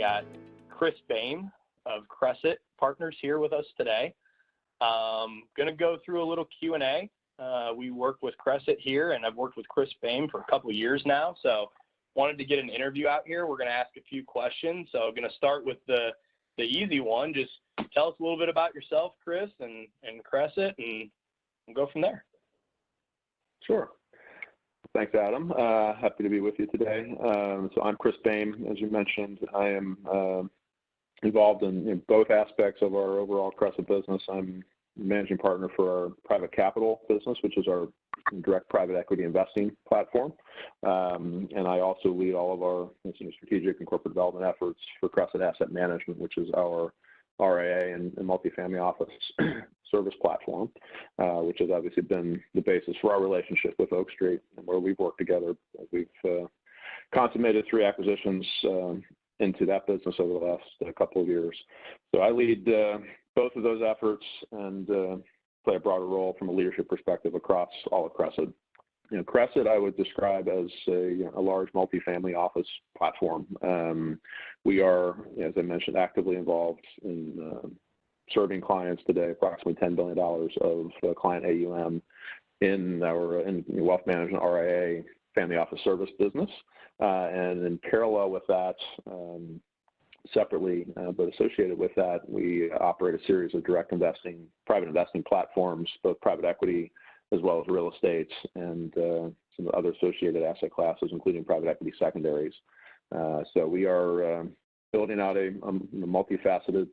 got Chris Boehm of Cresset Partners here with us today. Going to go through a little Q&A. We work with Cresset here, and I've worked with Chris Boehm for a couple of years now, so wanted to get an interview out here. We're going to ask a few questions, so I'm going to start with the easy one. Just tell us a little bit about yourself, Chris, and Cresset, and we'll go from there. Sure. Thanks, Adam. Happy to be with you today. So I'm Chris Boehm. As you mentioned, I am involved in both aspects of our overall Cresset business. I'm managing partner for our private capital business, which is our direct private equity investing platform. And I also lead all of our strategic and corporate development efforts for Cresset Asset Management, which is our RIA and multifamily office service platform, which has obviously been the basis for our relationship with Oak Street, and where we've worked together. We've consummated 3 acquisitions into that business over the last couple of years. So I lead both of those efforts and play a broader role from a leadership perspective across all of Cresset. Cresset I would describe as a large multifamily office platform. We are, as I mentioned, actively involved in serving clients today, approximately $10 billion of client AUM in our wealth management RIA family office service business. And in parallel with that, separately but associated with that, we operate a series of direct investing, private investing platforms, both private equity as well as real estate, and some other associated asset classes, including private equity secondaries. So we are building out a multifaceted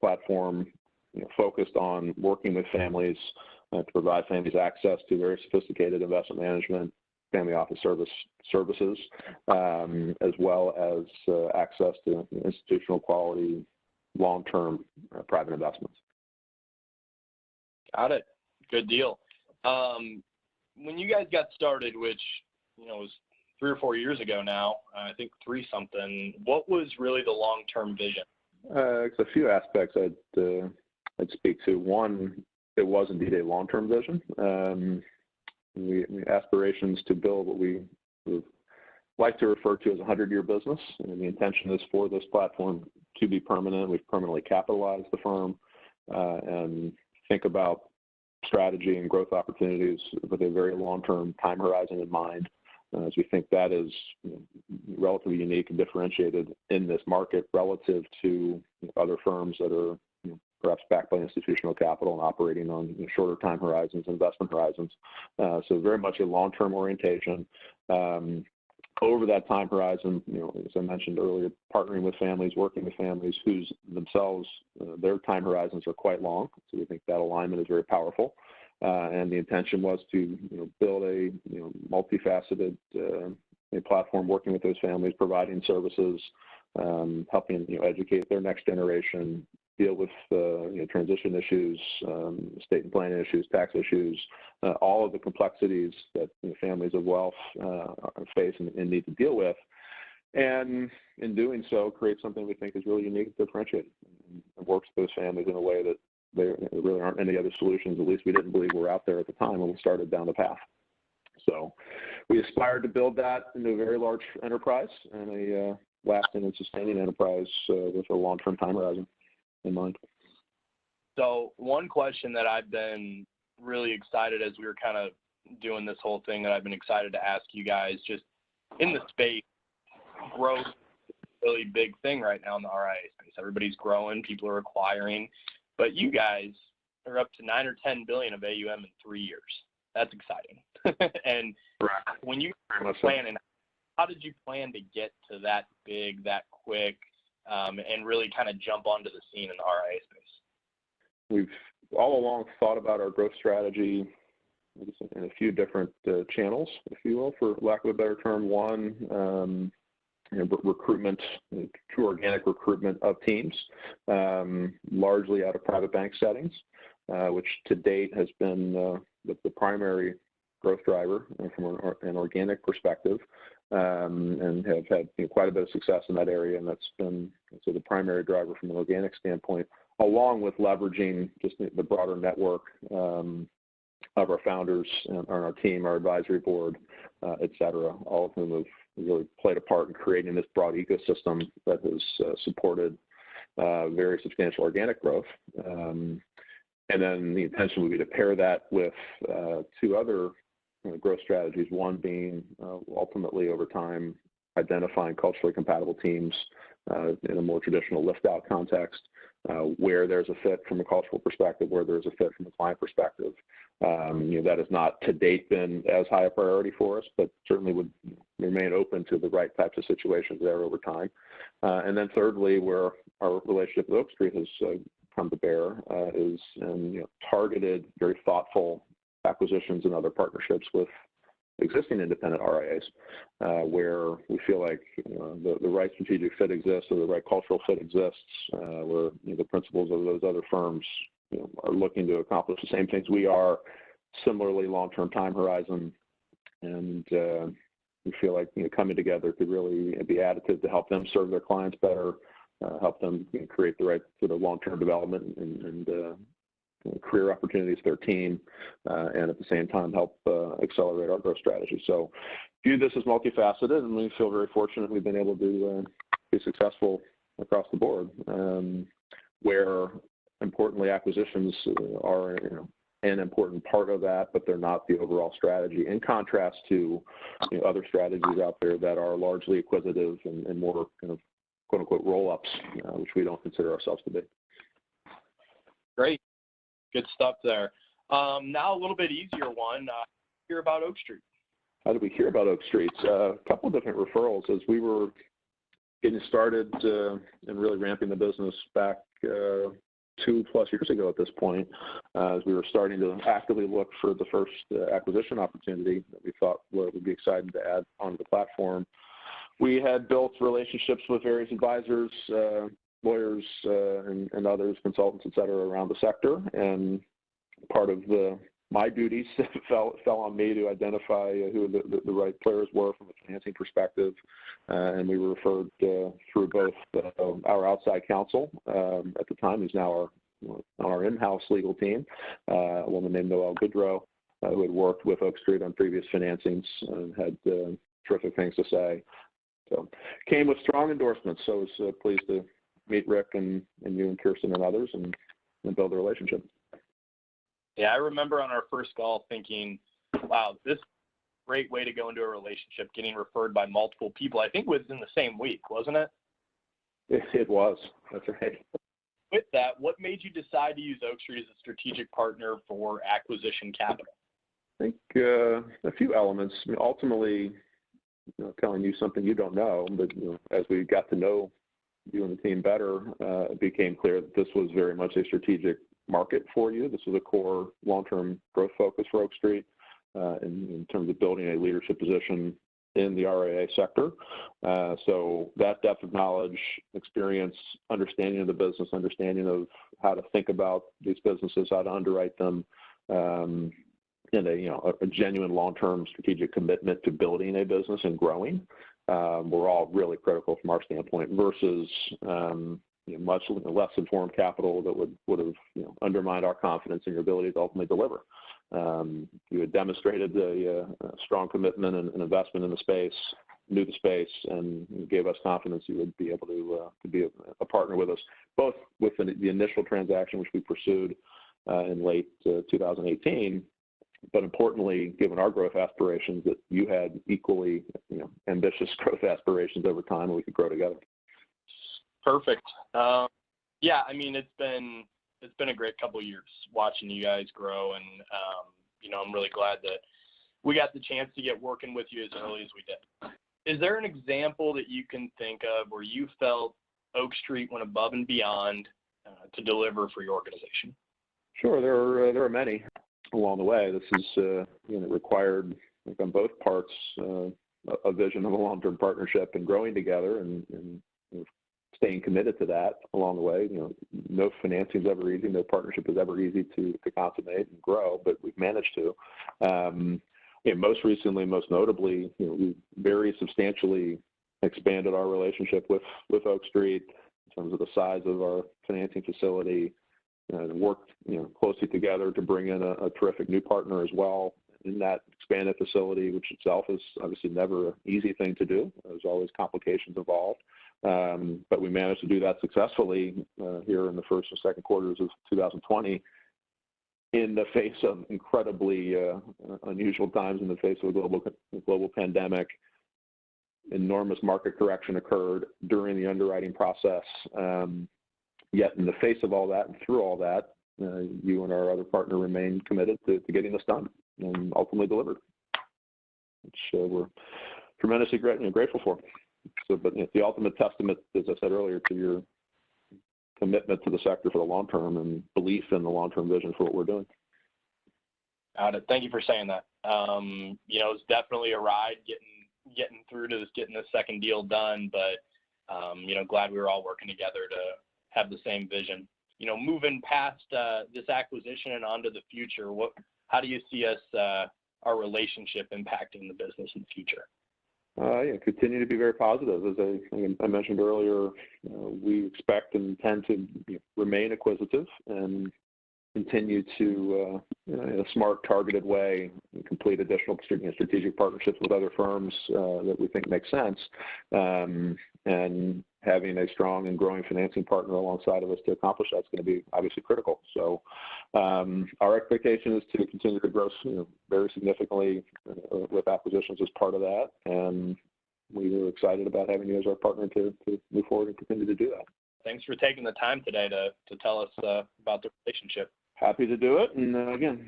platform focused on working with families to provide families access to very sophisticated investment management, family office services, as well as access to institutional quality, long-term private investments. Got it. Good deal. When you guys got started, which was 3 or 4 years ago now, I think 3 something, what was really the long-term vision? It's a few aspects I'd speak to. One, it was indeed a long-term vision. We aspirations to build what we like to refer to as a 100-year business, and the intention is for this platform to be permanent. We've permanently capitalized the firm and think about strategy and growth opportunities with a very long-term time horizon in mind, as we think that is relatively unique and differentiated in this market relative to other firms that are perhaps backed by institutional capital and operating on shorter time horizons, investment horizons. So very much a long-term orientation. Over that time horizon, as I mentioned earlier, partnering with families, working with families whose themselves, their time horizons are quite long. So we think that alignment is very powerful. And the intention was to build a multifaceted platform, working with those families, providing services, helping educate their next generation, deal with transition issues, estate and planning issues, tax issues, all of the complexities that families of wealth face and need to deal with. And in doing so, create something we think is really unique and differentiated, and works with those families in a way that there really aren't any other solutions, at least we didn't believe were out there at the time when we started down the path. So we aspired to build that into a very large enterprise and a lasting and sustaining enterprise with a long-term time horizon in mind. So one question that I've been really excited as we were kind of doing this whole thing that I've been excited to ask you guys, just in the space, growth is a really big thing right now in the RIA space. Everybody's growing, people are acquiring, but you guys are up to $9 or $10 billion of AUM in 3 years. That's exciting. And when you were planning, how did you plan to get to that big, that quick, and really kind of jump onto the scene in the RIA space? We've all along thought about our growth strategy in a few different channels, if you will, for lack of a better term. One, recruitment, true organic recruitment of teams, largely out of private bank settings, which to date has been the primary growth driver from an organic perspective, and have had quite a bit of success in that area, and that's been the primary driver from an organic standpoint, along with leveraging just the broader network of our founders and our team, our advisory board, et cetera, all of whom have really played a part in creating this broad ecosystem that has supported very substantial organic growth. And then the intention would be to pair that with two other growth strategies, one being ultimately over time identifying culturally compatible teams in a more traditional lift-out context, where there's a fit from a cultural perspective, where there's a fit from a client perspective. That has not to date been as high a priority for us, but certainly would remain open to the right types of situations there over time. And then thirdly, where our relationship with Oak Street has come to bear is in targeted, very thoughtful acquisitions and other partnerships with existing independent RIAs, where we feel like the right strategic fit exists or the right cultural fit exists, where the principals of those other firms are looking to accomplish the same things we are, similarly long-term time horizon, and we feel like coming together could really be additive to help them serve their clients better, help them create the right sort of long-term development and career opportunities for their team, and at the same time help accelerate our growth strategy. So view this as multifaceted, and we feel very fortunate we've been able to be successful across the board, where importantly acquisitions are an important part of that, but they're not the overall strategy, in contrast to other strategies out there that are largely acquisitive and more kind of quote-unquote roll-ups, which we don't consider ourselves to be. Great. Good stuff there. Now a little bit easier one. Hear about Oak Street. How did we hear about Oak Street? A couple of different referrals as we were getting started and really ramping the business back 2+ years ago at this point, as we were starting to actively look for the first acquisition opportunity that we thought would be exciting to add onto the platform. We had built relationships with various advisors, lawyers, and others, consultants, et cetera, around the sector. And part of my duties fell on me to identify who the right players were from a financing perspective. And we were referred through both our outside counsel at the time, who's now on our in-house legal team, a woman named Noelle Goodrow, who had worked with Oak Street on previous financings and had terrific things to say. So came with strong endorsements. So I was pleased to meet Rick and you and Kirsten and others and build a relationship. Yeah, I remember on our first call thinking, wow, this is a great way to go into a relationship, getting referred by multiple people. I think it was in the same week, wasn't it? It was. That's right. With that, what made you decide to use Oak Street as a strategic partner for acquisition capital? I think a few elements. I mean, ultimately, telling you something you don't know, but as we got to know you and the team better, it became clear that this was very much a strategic market for you. This was a core long-term growth focus for Oak Street in terms of building a leadership position in the RIA sector. So that depth of knowledge, experience, understanding of the business, understanding of how to think about these businesses, how to underwrite them, and a genuine long-term strategic commitment to building a business and growing, were all really critical from our standpoint versus much less informed capital that would have undermined our confidence in your ability to ultimately deliver. You had demonstrated a strong commitment and investment in the space, knew the space, and gave us confidence you would be able to be a partner with us, both with the initial transaction, which we pursued in late 2018, but importantly, given our growth aspirations, that you had equally ambitious growth aspirations over time, and we could grow together. Perfect. Yeah, I mean, it's been a great couple of years watching you guys grow, and I'm really glad that we got the chance to get working with you as early as we did. Is there an example that you can think of where you felt Oak Street went above and beyond to deliver for your organization? Sure, there are many along the way. This is required, I think, on both parts, a vision of a long-term partnership and growing together and staying committed to that along the way. No financing is ever easy. No partnership is ever easy to consummate and grow, but we've managed to. Most recently, most notably, we very substantially expanded our relationship with Oak Street in terms of the size of our financing facility, and worked closely together to bring in a terrific new partner as well, in that expanded facility, which itself is obviously never an easy thing to do. There's always complications involved. But we managed to do that successfully here in the first and second quarters of 2020 in the face of incredibly unusual times, in the face of a global pandemic. Enormous market correction occurred during the underwriting process. Yet in the face of all that and through all that, you and our other partner remained committed to getting this done and ultimately delivered, which we're tremendously grateful for. So, but it's the ultimate testament, as I said earlier, to your commitment to the sector for the long term and belief in the long-term vision for what we're doing. Got it. Thank you for saying that. It's definitely a ride getting through to getting this second deal done, but glad we were all working together to have the same vision. Moving past this acquisition and onto the future, how do you see our relationship impacting the business in the future? Continue to be very positive. As I mentioned earlier, we expect and intend to remain acquisitive and continue to, in a smart, targeted way, complete additional strategic partnerships with other firms that we think make sense, and having a strong and growing financing partner alongside of us to accomplish that's going to be obviously critical. So our expectation is to continue to grow very significantly with acquisitions as part of that, and we were excited about having you as our partner to move forward and continue to do that. Thanks for taking the time today to tell us about the relationship. Happy to do it, and again,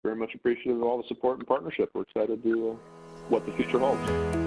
very much appreciative of all the support and partnership. We're excited to what the future holds.